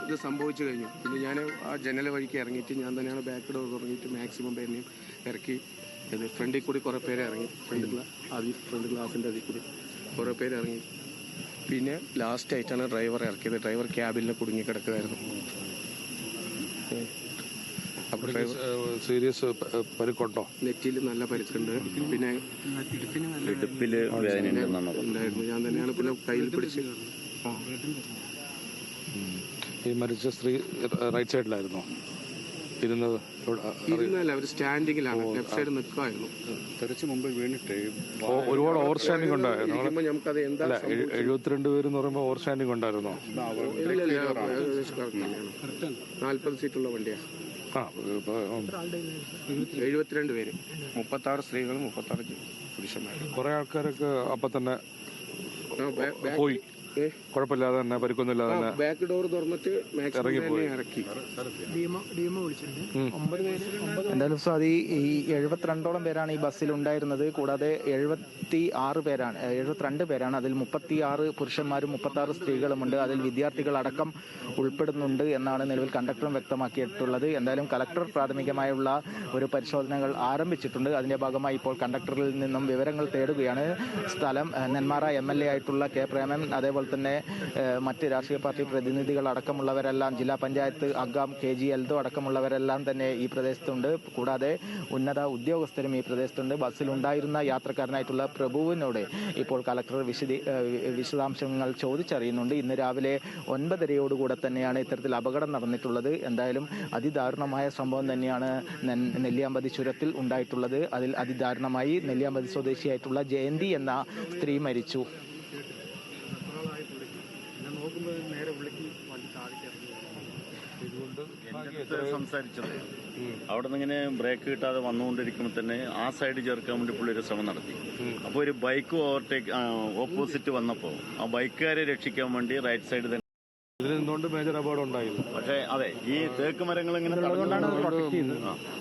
ഇത് സംഭവിച്ചു കഴിഞ്ഞു. പിന്നെ ഞാൻ ആ ജനൽ വഴിക്ക് ഇറങ്ങിയിട്ട് ഞാൻ തന്നെയാണ് ബാക്ക് ഡോർ തുറങ്ങിയിട്ട് മാക്സിമം പേരെയും ഇറക്കി. ഇത് ഫ്രണ്ടിൽ കൂടി കുറേ പേര് ഇറങ്ങി, ഫ്രണ്ട് ഗ്ലാസിൻ്റെ അതിൽ കൂടി കുറേ പേര് ഇറങ്ങി. പിന്നെ ലാസ്റ്റ് ആയിട്ടാണ് ഡ്രൈവറെ ഇറക്കിയത്. ഡ്രൈവർ ക്യാബിൽ കുടുങ്ങി കിടക്കുകയായിരുന്നു. അപ്പോൾ സീരിയസ് പരിക്കുണ്ടോ? നെറ്റിയിൽ നല്ല പരിക്കുണ്ട്. പിന്നെ ഇടുപ്പില് ഉണ്ടായിരുന്നു. ഞാൻ തന്നെയാണ് പിന്നെ കയ്യിൽ പിടിച്ച്. ഈ മരിച്ച സ്ത്രീ റൈറ്റ് സൈഡിലായിരുന്നോ ഇരുന്നത്? ഇരുന്നല്ല, അവർ സ്റ്റാൻഡിങ്ങിലാണ്, ലെഫ്റ്റ് സൈഡ് നിൽക്കുമായിരുന്നു. തെറിച്ച് മുമ്പ് വീണിട്ട് ഒരുപാട് ഓവർ സ്റ്റാൻഡിങ് ഉണ്ടായിരുന്നു. നമുക്കത് എന്താ 72 പേര് എന്ന് പറയുമ്പോൾ ഓവർ സ്റ്റാൻഡിങ് ഉണ്ടായിരുന്നോ? 40 സീറ്റുള്ള വണ്ടിയാണ്. 72 പേര്, 36 സ്ത്രീകളും 36 പുരുഷന്മാരും. കുറെ ആൾക്കാരൊക്കെ അപ്പൊ തന്നെ പോയി, കുഴപ്പമില്ലാതെ തന്നെ, പരിക്കൊന്നുമില്ലാതെ തന്നെ ബാക്ക് ഡോർ തുറന്നിട്ട് ഇറക്കി. എന്തായാലും സ്വാതി, ഈ 72ഓളം പേരാണ് ഈ ബസ്സിൽ ഉണ്ടായിരുന്നത്. കൂടാതെ 72 പേരാണ്. അതിൽ 36 പുരുഷന്മാരും 36 സ്ത്രീകളുമുണ്ട്. അതിൽ വിദ്യാർത്ഥികളടക്കം ഉൾപ്പെടുന്നുണ്ട് എന്നാണ് നിലവിൽ കണ്ടക്ടറും വ്യക്തമാക്കിയിട്ടുള്ളത്. എന്തായാലും കലക്ടർ പ്രാഥമികമായുള്ള ഒരു പരിശോധനകൾ ആരംഭിച്ചിട്ടുണ്ട്. അതിന്റെ ഭാഗമായി ഇപ്പോൾ കണ്ടക്ടറിൽ നിന്നും വിവരങ്ങൾ തേടുകയാണ്. സ്ഥലം നെന്മാറ MLA ആയിട്ടുള്ള കെ പ്രേമൻ, അതേപോലെ തന്നെ മറ്റ് രാഷ്ട്രീയ പാർട്ടി പ്രതിനിധികൾ അടക്കമുള്ളവരെല്ലാം, ജില്ലാ പഞ്ചായത്ത് അംഗം KG എൽദോ അടക്കമുള്ളവരെല്ലാം തന്നെ ഈ പ്രദേശത്തുണ്ട്. കൂടാതെ ഉന്നത ഉദ്യോഗസ്ഥരും ഈ പ്രദേശത്തുണ്ട്. ബസ്സിലുണ്ടായിരുന്ന യാത്രക്കാരനായിട്ടുള്ള പ്രഭുവിനോട് ഇപ്പോൾ കലക്ടർ വിശദാംശങ്ങൾ ചോദിച്ചറിയുന്നുണ്ട്. ഇന്ന് രാവിലെ 9:30 തന്നെയാണ് ഇത്തരത്തിൽ അപകടം നടന്നിട്ടുള്ളത്. എന്തായാലും അതിദാരുണമായ സംഭവം തന്നെയാണ് നെല്ലിയാമ്പതി ചുരത്തിൽ ഉണ്ടായിട്ടുള്ളത്. അതിൽ അതിദാരുണമായി നെല്ലിയാമ്പതി സ്വദേശിയായിട്ടുള്ള ജയന്തി എന്ന സ്ത്രീ മരിച്ചു. സംസാരിച്ചത് അവിടെ നിന്ന് ഇങ്ങനെ ബ്രേക്ക് കിട്ടാതെ വന്നുകൊണ്ടിരിക്കുമ്പോൾ തന്നെ ആ സൈഡ് ചേർക്കാൻ വേണ്ടി പുള്ളി ഒരു ശ്രമം നടത്തി. അപ്പോൾ ഒരു ബൈക്ക് ഓപ്പോസിറ്റ് വന്നപ്പോൾ ആ ബൈക്കുകാരെ രക്ഷിക്കാൻ വേണ്ടി റൈറ്റ് സൈഡ് തന്നെ ഇതിനെന്തുകൊണ്ട് മേജർ അപകടം ഉണ്ടായിരുന്നു. പക്ഷേ അതെ, ഈ തേക്ക് മരങ്ങൾ ഇങ്ങനെ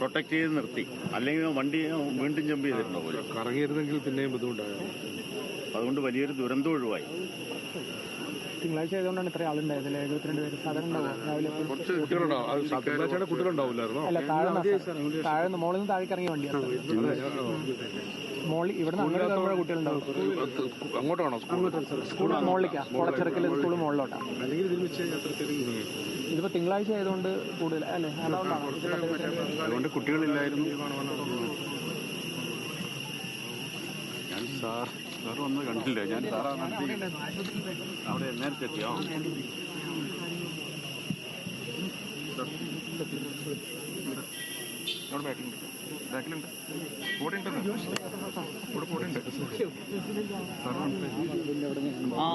പ്രൊട്ടക്ട് ചെയ്ത് നിർത്തി, അല്ലെങ്കിൽ വണ്ടി വീണ്ടും ജമ്പ് ചെയ്തിട്ടുണ്ടോ പോലും. കറങ്ങിയിരുന്നെങ്കിൽ പിന്നെയും ബുദ്ധിമുട്ടായിരുന്നു. അതുകൊണ്ട് വലിയൊരു ദുരന്തം ഒഴിവായി. തിങ്കളാഴ്ച ആയതുകൊണ്ടാണ് ഇത്ര ആളുണ്ടായത്. 72 പേര് സാധാരണ കുട്ടികളുണ്ടാവില്ലായിരുന്നോ? അല്ല, താഴെ മോളിൽ നിന്ന് താഴേക്ക് ഇറങ്ങിയ വണ്ടിയാണ്. മോളിൽ ഇവിടെ നിന്ന് അങ്ങോട്ട് കയറുമ്പോൾ കുട്ടികളുണ്ടാവും. അങ്ങോട്ടാണോ സ്കൂൾ? മുകളിലേക്കാ, കോളച്ചിറക്കൽ സ്കൂൾ മുകളിലോട്ടാണ്. ഇതിപ്പോ തിങ്കളാഴ്ച ആയതുകൊണ്ട് കൂടുതൽ അല്ലേ, അതുകൊണ്ട് കുട്ടികളില്ലായിരുന്നു. ഞാൻ സാർ വന്ന് കണ്ടില്ല. ഞാൻ സാറാ അവിടെ നേരത്തെ എത്തിയോ? ബാക്കിലുണ്ട്, കൂടെ ഉണ്ട്. ആ